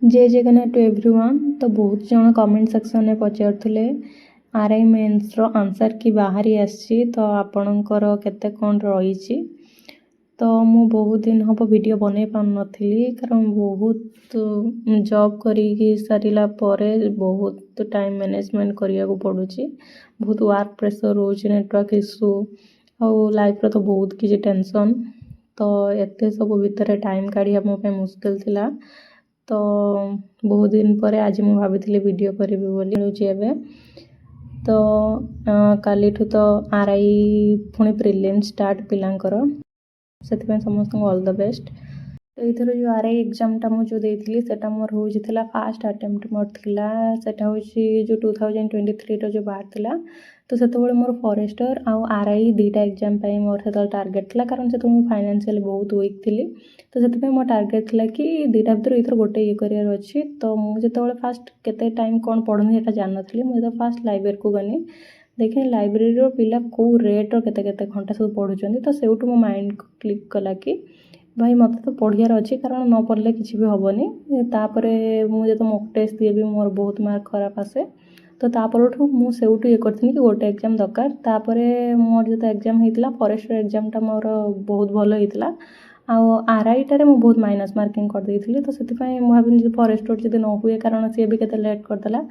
जय Jagannath to everyone. तो बहुत जन कमेंट सेक्शन में पचारुले आरआई मेन्स रो आंसर की बाहरी आसी तो आपणकर केते कौन रही। तो मु बहुत दिन हम वीडियो बनै पारी कारण बहुत जॉब करी सारा बहुत टाइम मैनेजमेंट करिया को पड़ुची। बहुत वर्क प्रेशर रोज नेटवर्क इश्यू और लाइफ रो तो बहुत किसी टेंशन। तो एते सब भितर टाइम काढ़िया मो पे मुश्किल थिला। तो बहुत दिन पर आज मु भाभी वीडियो करी बोली मिलूची एबे। तो काली ठू तो आरआई पुणी प्रिलिम्स स्टार्ट पिलांकर से समस्त ऑल द बेस्ट। तो इथर जो आरआई एग्जामटा मुझे देती सेटा मोर होता फास्ट अटेम्प्ट मोर थिला सेटा होची जो 2023 जो बाहर थिला। तो से मोर फॉरेस्टर आउ आरआई दुईटा एग्जाम पाई मोर से टार्गेट थिला कारण से फाइनेंशियली बहुत वीक थी। तो से मो टार्गेट थिला कि दुईटा भर इथर गोटे ये करार अच्छी। तो मुझे फास्ट केते टाइम कौन पढ़नी सेटा जान नी मुझे फास्ट लाइब्रेरी को गनी देखिए लाइब्रेरी पिला कौ रेट्र केते घंटा सब पढ़ुं। तो से मो माइंड को क्लिक कला कि भाई मत तो पढ़ियार अच्छी कारण न पढ़ले किसी भी हेनी। तापर मुझे तो मॉक टेस्ट दिए भी मोर बहुत मार्क खराब आसे। तो तापर मुझे ये करथिनी कि गोटे एग्जाम दरकार। तापर मोर जो एग्जाम होता फॉरेस्टर एग्जामटा मोर बहुत भल होता आरआई टारे मु बहुत माइनस मार्किंग कर देइथिली। तो से भाभी फॉरेस्टर जब न हुए कारण सी भी केते लेट करदेला।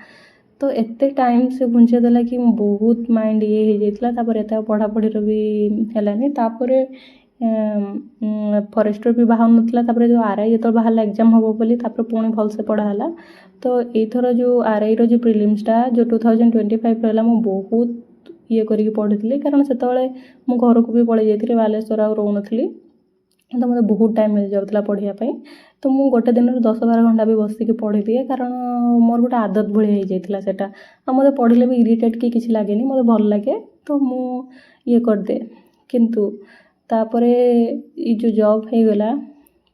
तो एते टाइम से घुंचे देला कि बहुत माइंड ये हो जाता एत पढ़ापढ़ी भी है। तापर फॉरेस्टर भी बाहर नाला जो आरआई जो बाहर एग्जाम हम बोली पुणी भलसे पढ़ाला। तो यथर जो आरआई रो जो प्रिलिम्सटा जो 2025 रहा मु बहुत ये करी पढ़ी कारण से मु घर को भी पलि जाइए बालेश्वर आ रोनी। तो मतलब बहुत टाइम मिल जाता पढ़ाई। तो मु गोटे दिन 10-12 घंटा भी बसिक पढ़ी दिए कारण मोर गोटे आदत भाई हो जाता मत पढ़ले भी इरिटेट कि किसी लगे मत भल लगे। तो मु ये करदे किंतु तापर जो जॉब हो गला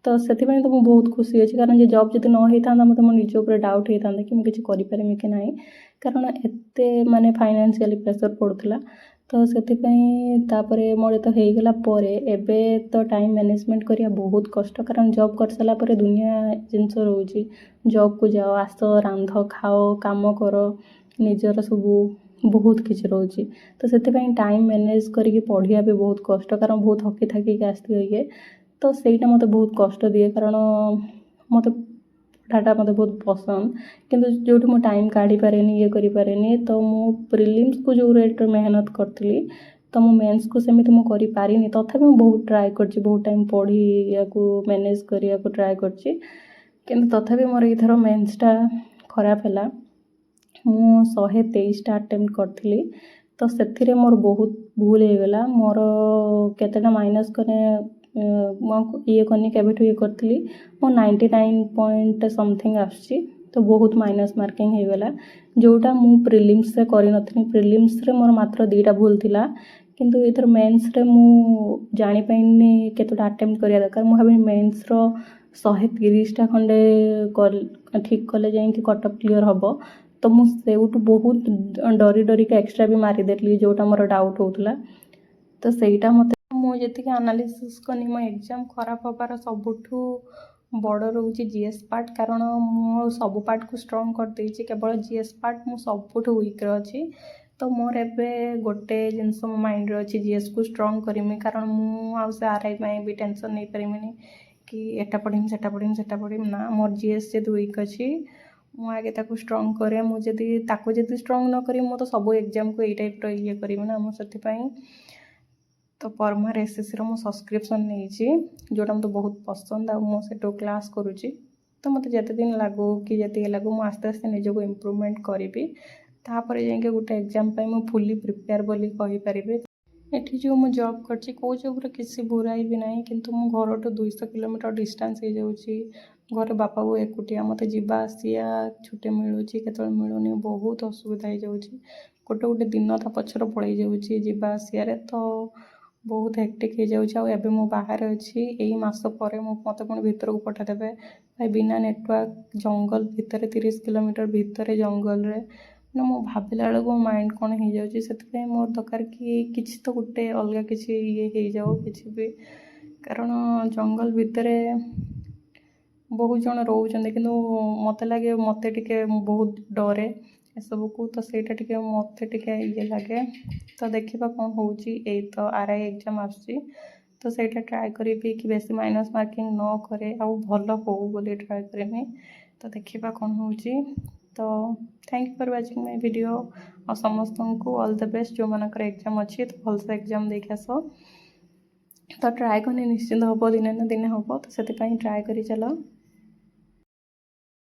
तो से तो मुझे बहुत खुशी अच्छी कारण जॉब जब न होता मत मो निज उपर डाउट होता कि मुझे किसी करें कि ना कारण एत माने फाइनेंशियली प्रेशर पड़ूला। तो से मोर तो होगला एबे तो टाइम मैनेजमेंट करिया बहुत कष्ट कारण जॉब कर सारा पर दुनिया जिनस रोचे जॉब को जाओ आस रांध खाओ काम कर निजर सबू बहुत किसी रोचे। तो से टाइम मैनेज करके पढ़िया भी बहुत कष्ट कारण बहुत थकी थकी आसती ये। तो सहीटा मत बहुत कष्ट दिए कारण मत पढ़ाटा मत बहुत पसंद किंतु जो मो टाइम काढ़ी पारे ये करि पारे। तो मु प्रिलिम्स को जो रेट मेहनत करी तो मु मेंस को सेमती मु करि पारिनी तथापि मु बहुत ट्राए कर बहुत टाइम पढ़िया को मैनेज करिया को ट्राए कर किंतु तथापि मोर इथर मेंसटा खराब है। मु 123टा अटेम्प्ट करी तो से मोर बहुत भूल होगला मोर केतेटा माइनस करे ये करनी केबेठू ये करी मो 99 पॉइंट समथिंग आसी। तो बहुत माइनस मार्किंग होगला जोटा मु प्रिलिम्स रे करि नथनी प्रिलिम्स रे मोर मात्र 2टा भूल थिला किंतु इधर मेंस रे मु जानि पाइनी केतोटा अटेम्प्ट करिया दरकार मु भाबी मेंस रो 130टा खंडे ठीक कले जाई कि कट ऑफ क्लियर हबो। तो मु सेउटू बहुत डरी डरी के एक्स्ट्रा भी मारी देली जोटा मोर डाउट होतला। तो सेटा मते मुझे एनालिसिस कनी मो एग्जाम खराब होबार सबुठू बड़ रोचे जीएस पार्ट कारण मो सब पार्ट को स्ट्रॉन्ग कर देछि केवल जीएस पार्ट मो सबुठू वीक अच्छी। तो मोर एबे गोटे जिनस मो माइंड रे अच्छी जीएस को स्ट्रॉन्ग करमी कारण मु आ से आरआई में भी टेंशन नहीं परिमिनी कि एटा पढ़िम सेटा पढ़िम ना मोर जीएस जब वीक अच्छी मु आगे ताको स्ट्रॉन्ग करे मुझे ताको जब स्ट्रॉन्ग न करी मो तो सब एग्जाम को ये टाइप ये करमी ना मु से तो परमार एसएससी मो सब्सक्रिप्शन नहीं जोटा मत बहुत पसंद आठ क्लास करुँची। तो मत जिते दिन लगू कि ये लगू मुझे आस्ते आस्ते निजक इम्प्रूवमेंट करी तापर जाके गोटे एग्जाम मु फुली प्रिपेयर बोली कहीपरि। एठी जो मु जॉब करछि को जॉब रे किसी बुराई भी नहीं किंतु मो घर तो 200 किलोमीटर डिस्टेंस हो जाउछि घर बापा वो एकुटिया मत जावा आसिया छुट्टी मिलूची केतल मिलूनी बहुत असुविधा हो जाउछि गोटे गोटे दिन ता पछर पड़े जाउछि जावा आसिया। तो बहुत हेक्टिक हो जाउछि एबे मो बाहर अच्छी यही मास पर मत पुणी भितर को पठादेवे भाई बिना नेटवर्क जंगल भितर 30 किलोमीटर भितर जंगल रे ना मो भाविला बेलू मो माइंड कौन हो जाउछि से मोर दरकार कि किसी तो गोटे अलग किसी ये हो जाओ किसी भी कारण जंगल भितर बहुत जन रोचंदे किंतु मते लगे मते टिके बहुत डरे एसबुक तो सेटा टिके मते टिके ये लगे तो देखिबा कौन होउची ए तो आरआई एग्जाम आसी तो सेटा ट्राई करी कि बेसी माइनस मार्किंग न करे आ भल हो बोली ट्राई करमी तो देखिबा कौन होउची तो thank you for watching my video और समस्त को ऑल द बेस्ट जो मानकर एग्जाम अच्छी तो भल से एग्जाम देख आस तो ट्राए करनी निश्चिंत हम दिने ना दिने हम तो से ट्राए करी चलो